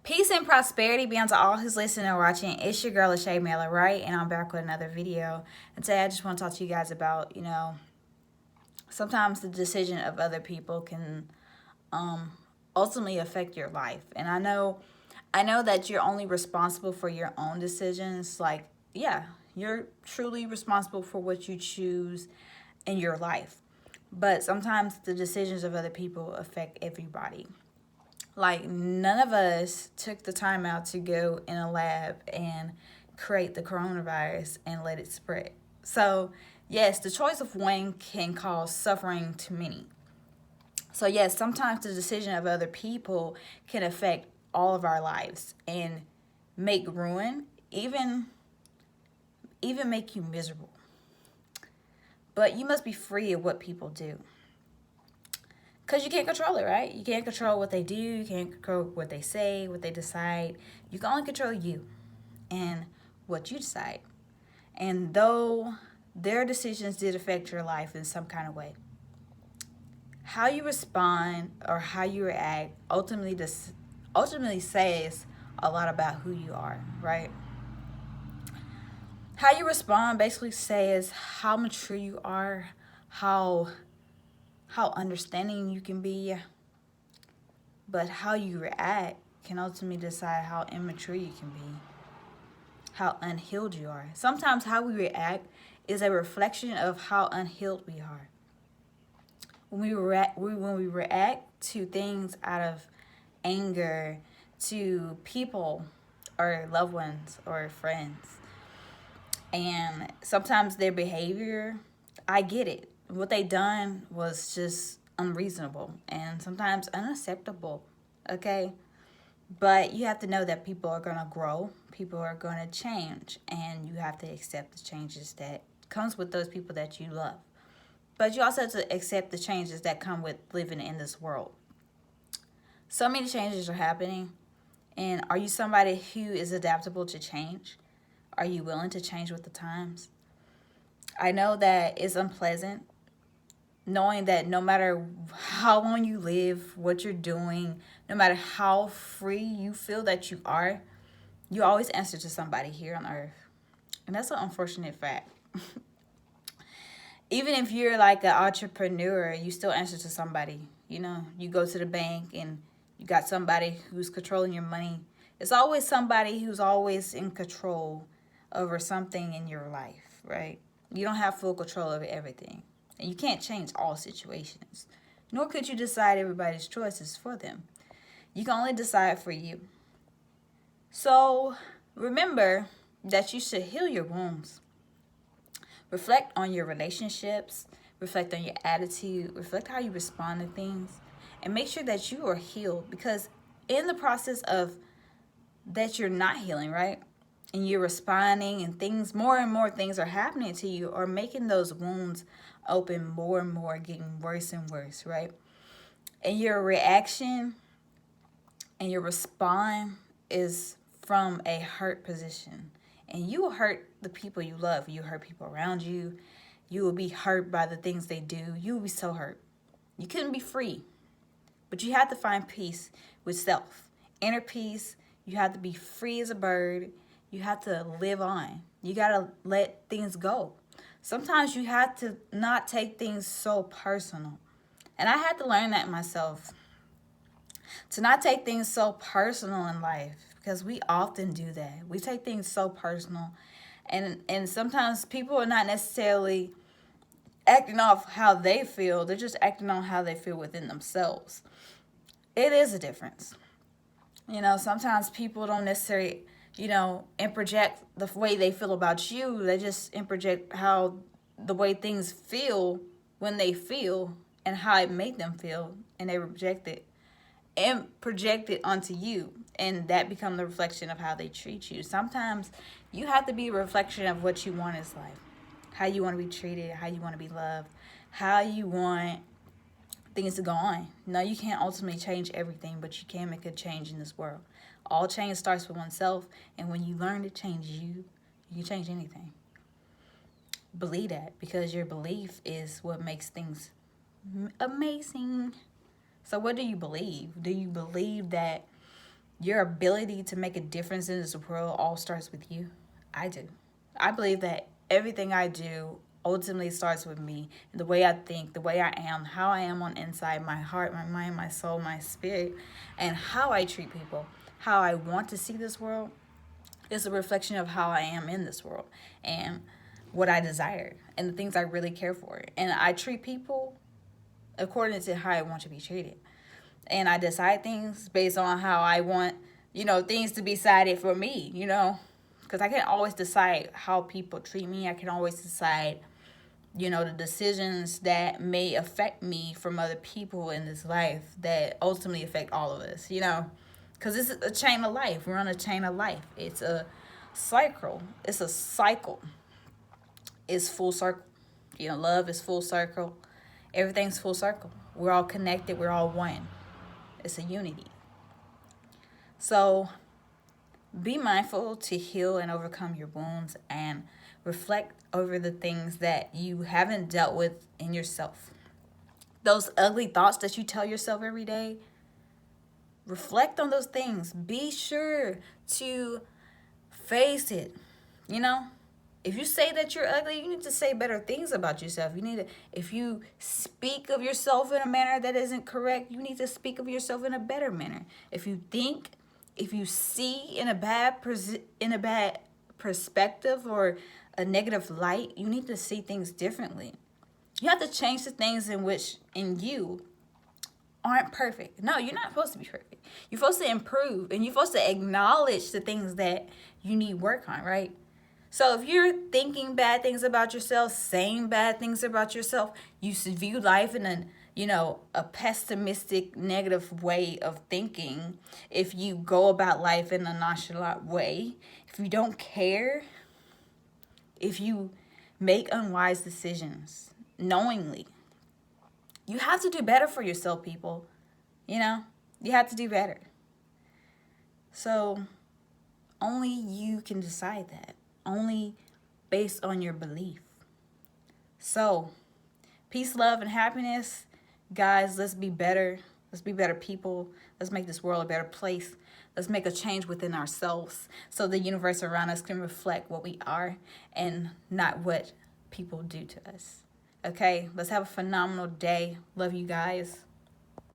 Peace and prosperity be unto all who's listening and watching. It's your girl, Shaeranea, right? And I'm back with another video. And today I just want to talk to you guys about, sometimes the decision of other people can ultimately affect your life. And I know that you're only responsible for your own decisions. Like, yeah, you're truly responsible for what you choose in your life. But sometimes the decisions of other people affect everybody. Like, none of us took the time out to go in a lab and create the coronavirus and let it spread. So, yes, the choice of one can cause suffering to many. So, yes, sometimes the decision of other people can affect all of our lives and make ruin, even make you miserable. But you must be free of what people do. Because you can't control it, right? You can't control what they do. You can't control what they say, what they decide. You can only control you and what you decide. And though their decisions did affect your life in some kind of way, how you respond or how you react ultimately says a lot about who you are, right? How you respond basically says how mature you are, how understanding you can be, but how you react can ultimately decide how immature you can be, how unhealed you are. Sometimes how we react is a reflection of how unhealed we are. When we react to things out of anger, to people or loved ones or friends, and sometimes their behavior, I get it. What they done was just unreasonable and sometimes unacceptable, okay? But you have to know that people are going to grow, people are going to change, and you have to accept the changes that comes with those people that you love. But you also have to accept the changes that come with living in this world. So many changes are happening, and are you somebody who is adaptable to change? Are you willing to change with the times? I know that it's unpleasant knowing that no matter how long you live, what you're doing, no matter how free you feel that you are, you always answer to somebody here on earth. And that's an unfortunate fact. Even if you're like an entrepreneur, you still answer to somebody. You go to the bank and you got somebody who's controlling your money. It's always somebody who's always in control over something in your life, right? You don't have full control over everything. And you can't change all situations. Nor could you decide everybody's choices for them. You can only decide for you. So remember that you should heal your wounds. Reflect on your relationships. Reflect on your attitude. Reflect how you respond to things. And make sure that you are healed. Because in the process of that you're not healing, right? And you're responding and things, more and more things are happening to you or making those wounds open more and more, getting worse and worse, right? And your reaction and your response is from a hurt position. And you will hurt the people you love. You hurt people around you. You will be hurt by the things they do. You will be so hurt. You couldn't be free. But you have to find peace with self. Inner peace. You have to be free as a bird. You have to live on. You got to let things go. Sometimes you have to not take things so personal. And I had to learn that myself. To not take things so personal in life. Because we often do that. We take things so personal. And sometimes people are not necessarily acting off how they feel. They're just acting on how they feel within themselves. It is a difference. Sometimes people don't necessarily, and project the way they feel about you. They just project how the way things feel when they feel and how it made them feel. And they reject it and project it onto you. And that becomes the reflection of how they treat you. Sometimes you have to be a reflection of what you want in life. How you want to be treated, how you want to be loved, how you want things to go on. No, you can't ultimately change everything, but you can make a change in this world. All change starts with oneself, and when you learn to change you can change anything. Believe that, because your belief is what makes things amazing. So what do you believe? Do you believe that your ability to make a difference in this world all starts with you. I do. I believe that everything I do ultimately starts with me. The way I think, the way I am, how I am on inside, my heart, my mind, my soul, my spirit, and how I treat people, how I want to see this world is a reflection of how I am in this world and what I desire and the things I really care for. And I treat people according to how I want to be treated. And I decide things based on how I want, things to be decided for me, because I can't always decide how people treat me. I can always decide, the decisions that may affect me from other people in this life that ultimately affect all of us, because this is a chain of life. We're on a chain of life. It's a cycle. It's a cycle. It's full circle. Love is full circle. Everything's full circle. We're all connected. We're all one. It's a unity. So be mindful to heal and overcome your wounds and reflect over the things that you haven't dealt with in yourself. Those ugly thoughts that you tell yourself every day, reflect on those things. Be sure to face it. If you say that you're ugly, you need to say better things about yourself. If you speak of yourself in a manner that isn't correct, you need to speak of yourself in a better manner. If you see in a bad perspective or a negative light, you need to see things differently. You have to change the things in you aren't perfect. No, you're not supposed to be perfect. You're supposed to improve, and you're supposed to acknowledge the things that you need work on, right? So if you're thinking bad things about yourself, saying bad things about yourself, you view life in a pessimistic, negative way of thinking, if you go about life in a nonchalant way, if you don't care, if you make unwise decisions knowingly, you have to do better for yourself, people. You have to do better. So only you can decide that. Only based on your belief. So, peace, love, and happiness. Guys, let's be better. Let's be better people. Let's make this world a better place. Let's make a change within ourselves so the universe around us can reflect what we are and not what people do to us. Okay? Let's have a phenomenal day. Love you guys.